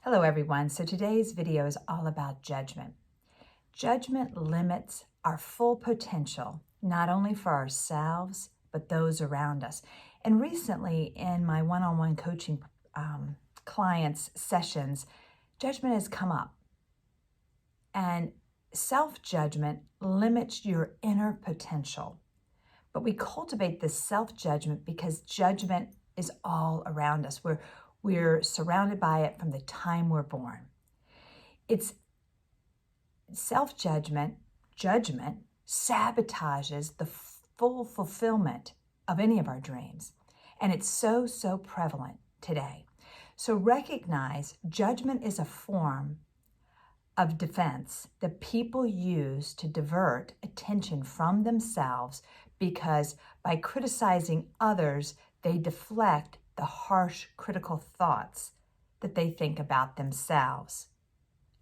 Hello everyone. So today's video is all about judgment. Judgment limits our full potential, not only for ourselves, but those around us. And recently in my one-on-one coaching clients sessions, judgment has come up. And self-judgment limits your inner potential. But we cultivate this self-judgment because judgment is all around us. We're surrounded by it from the time we're born. It's self-judgment, judgment, sabotages the full fulfillment of any of our dreams. And it's so prevalent today. So recognize judgment is a form of defense that people use to divert attention from themselves, because by criticizing others, they deflect the harsh, critical thoughts that they think about themselves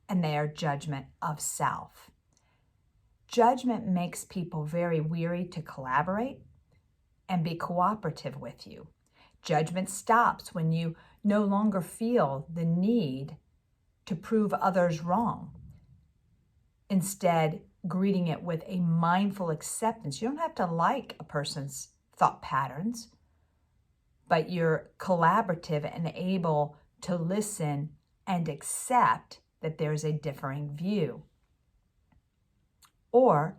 and their judgment of self. Judgment makes people very weary to collaborate and be cooperative with you. Judgment stops when you no longer feel the need to prove others wrong. Instead, greeting it with a mindful acceptance. You don't have to like a person's thought patterns, but you're collaborative and able to listen and accept that there's a differing view. Or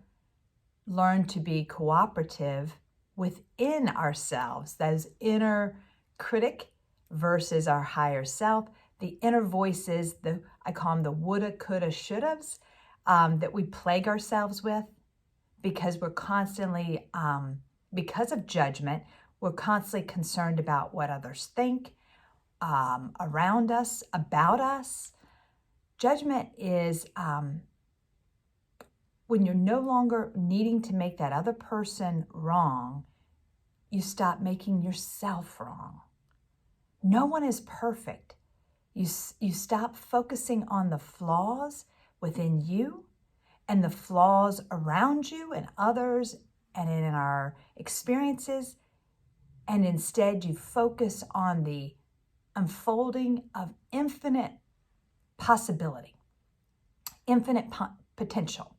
learn to be cooperative within ourselves, those inner critic versus our higher self, the inner voices, I call them the woulda, coulda, shouldas, that we plague ourselves with because we're constantly, because of judgment, we're constantly concerned about what others think around us, about us. Judgment is when you're no longer needing to make that other person wrong, you stop making yourself wrong. No one is perfect. You stop focusing on the flaws within you and the flaws around you and others and in our experiences, and instead you focus on the unfolding of infinite possibility, infinite potential.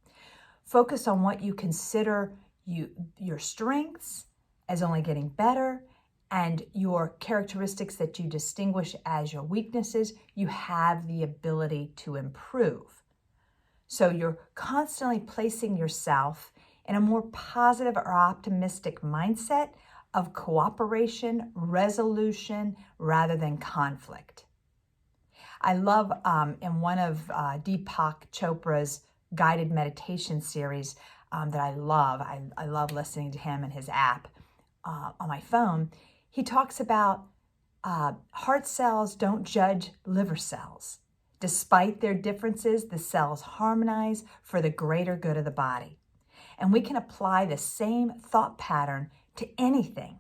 Focus on what you consider your strengths as only getting better, and your characteristics that you distinguish as your weaknesses, you have the ability to improve. So you're constantly placing yourself in a more positive or optimistic mindset of cooperation, resolution, rather than conflict. I love in one of Deepak Chopra's guided meditation series that I love listening to him and his app on my phone. He talks about heart cells don't judge liver cells. Despite their differences, the cells harmonize for the greater good of the body. And we can apply the same thought pattern to anything.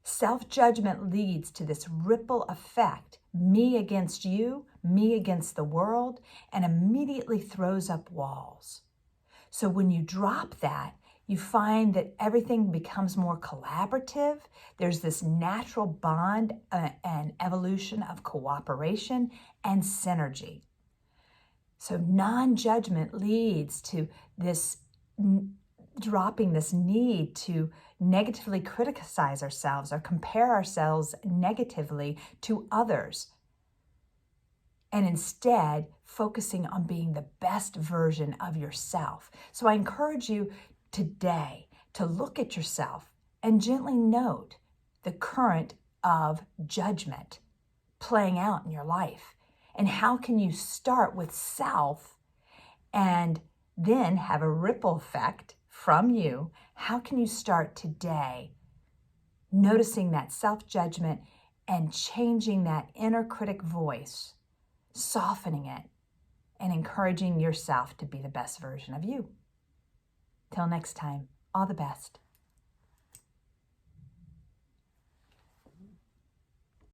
Self-judgment leads to this ripple effect, me against you, me against the world, and immediately throws up walls. So when you drop that, you find that everything becomes more collaborative. There's this natural bond and evolution of cooperation and synergy. So non-judgment leads to this dropping this need to negatively criticize ourselves or compare ourselves negatively to others, and instead focusing on being the best version of yourself. So I encourage you today to look at yourself and gently note the current of judgment playing out in your life. And how can you start with self and then have a ripple effect from you? How can you start today noticing that self-judgment and changing that inner critic voice, softening it, and encouraging yourself to be the best version of you? Till next time, all the best.